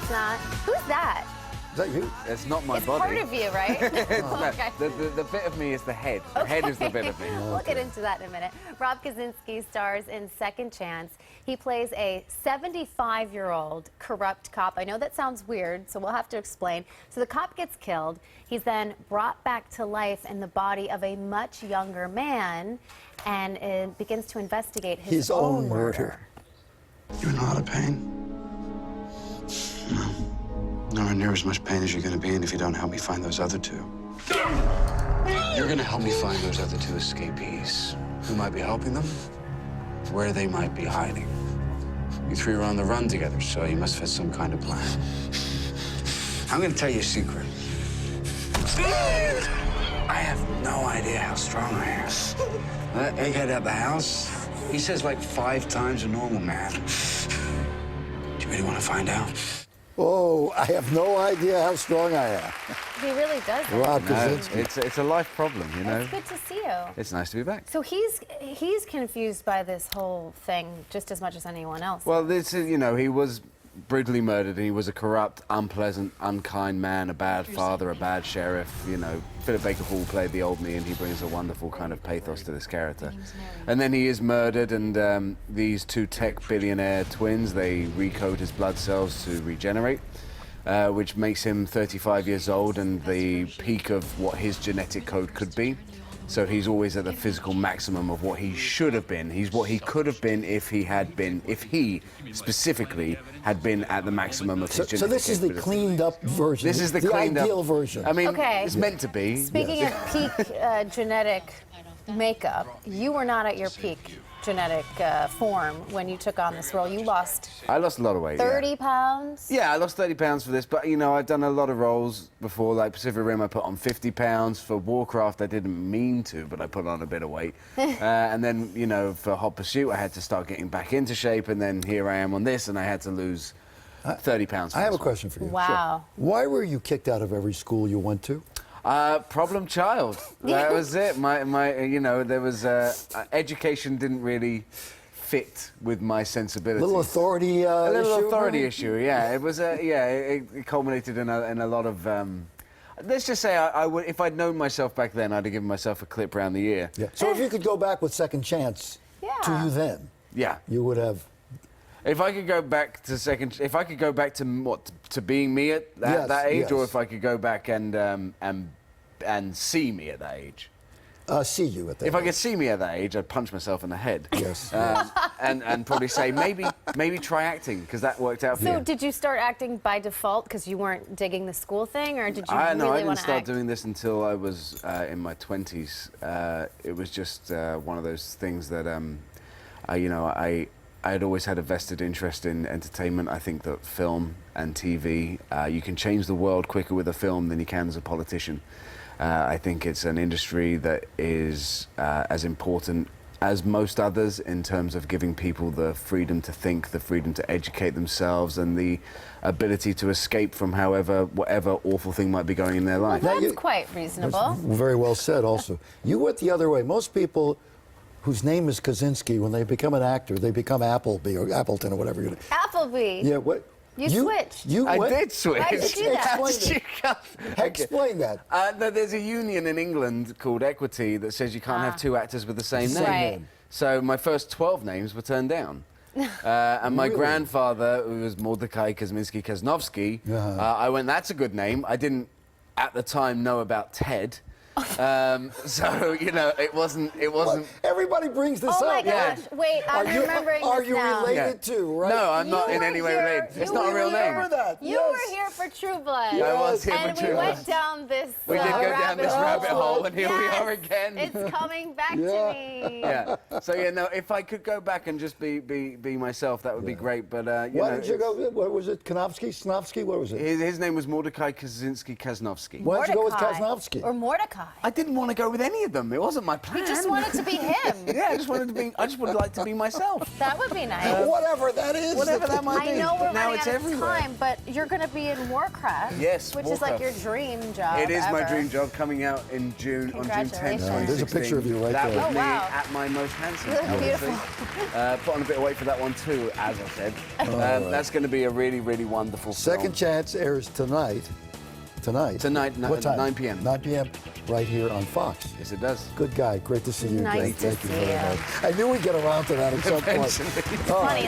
it's not. Who's that? Is that you? It's not my It's body. part of you, right? Okay. The bit of me is the head. The head is the bit of me. We'll get into that in a minute. Rob Kazinsky stars in Second Chance. He plays a 75-year-old corrupt cop. I know that sounds weird, so we'll have to explain. So the cop gets killed. He's then brought back to life in the body of a much younger man and begins to investigate his own murder. You're in a lot of pain? No. Nowhere near as much pain as you're going to be in if you don't help me find those other two. You're going to help me find those other two escapees. Who might be helping them? Where they might be hiding. You three are on the run together, so you must have some kind of plan. I'm going to tell you a secret. I have no idea how strong I am. That egghead at the house, he says like 5 times a normal man. Do you really want to find out? Oh, I have no idea how strong I am. He really does. Rob No, Kazinsky. it's a life problem, you know. It's good to see you. It's nice to be back. So he's confused by this whole thing just as much as anyone else. Well, this is, you know, he was brutally murdered, and he was a corrupt, unpleasant, unkind man, a bad father, a bad sheriff. You know, Philip Baker Hall played the old me, and he brings a wonderful kind of pathos to this character. And then he is murdered, and these two tech billionaire twins, they recode his blood cells to regenerate, which makes him 35 years old and the peak of what his genetic code could be. So he's always at the physical maximum of what he should have been. He's what he could have been if he specifically had been at the maximum of his genetic So this is the capability. cleaned up version. This is the cleaned ideal up version. I mean, Okay. it's meant to be. Speaking of peak genetic makeup, you were not at your peak genetic form when you took on this role. You lost I lost a lot of weight. 30 pounds. Yeah, I lost 30 pounds for this, but you know, I've done a lot of roles before, like Pacific Rim, I put on 50 pounds. For Warcraft, I didn't mean to, but I put on a bit of weight. And then, you know, for Hot Pursuit, I had to start getting back into shape, and then here I am on this, and I had to lose 30 pounds. I have a question for you. Wow. Why were you kicked out of every school you went to? Problem child. That was it. You know, there was education didn't really fit with my sensibilities. Little authority A little issue, authority maybe? issue. Yeah, it was. It culminated in a lot of. Let's just say I would, if I'd known myself back then, I'd have given myself a clip around the ear. Yeah. So if you could go back with Second Chance to you then, Yeah. you would have. If I could go back to if I could go back to what, to being me at that age, or yes. if I could go back and see me at that age. See you at that. If I could see me at that age, I'd punch myself in the head. Yes. And probably say maybe try acting, because that worked out for So you. did you start acting by default because you weren't digging the school thing, or did you I really didn't want to start act? doing this until I was in my 20s. It was just one of those things that I had always had a vested interest in entertainment. I think that film and TV, you can change the world quicker with a film than you can as a politician. I think it's an industry that is as important as most others in terms of giving people the freedom to think, the freedom to educate themselves, and the ability to escape from whatever awful thing might be going in their life. That's quite reasonable. Very well said. Also, you went the other way. Most people whose name is Kazinsky, when they become an actor, they become Appleby or Appleton or whatever. Appleby. Yeah. What? You switched. You I went? did switch. Why did you do that? Explain that. No, there's a union in England called Equity that says you can't have two actors with the same name. Right. So my first 12 names were turned down. And my grandfather, who was Mordecai Kazinsky Kazinovsky, I went, that's a good name. I didn't, at the time, know about Ted. So, you know, it wasn't. What? Everybody brings this Oh my up. gosh! Wait, I'm remembering Are this you now. related to? Right? No, I'm not You in were any way here- related. It's you not a were real here- name. Remember that? You Yes. were here for True Blood. I was here and for we True went Blood. down this We did go down this rabbit hole, and here we Yes. are again. It's coming back to me. Yeah. So yeah, no. If I could go back and just be myself, that would be great. But you Why know, did you go? What was it? Kanovsky? Snovsky? What was it? His name was Mordecai Kazinsky Kazinovsky. Why did you go with Mordecai. Kazinovsky? Or Mordecai. I didn't want to go with any of them. It wasn't my plan. You just wanted to be him. Yeah, I just wanted to be. I just would like to be myself. That would be nice. Whatever that is. Whatever that might be. I know we're now running it's out of everywhere. time, but you're going to be in Warcraft. Yes, which is like Warcraft. your dream job. It is my ever. dream job, coming out in June, on June 10th, Congratulations. There's a picture of you right that there. was Oh, me wow. at my most handsome. You look obviously. beautiful. Put on a bit of weight for that one too, as I said. That's going to be a really, really wonderful Second film. Chance airs tonight. Tonight. Tonight, What time? 9 p.m. 9 p.m. right here on Fox. Yes, it does. Good guy. Great to see you Nice again. to Thank you see very you. much. I knew we'd get around to that at some point. Eventually. All Funny. right.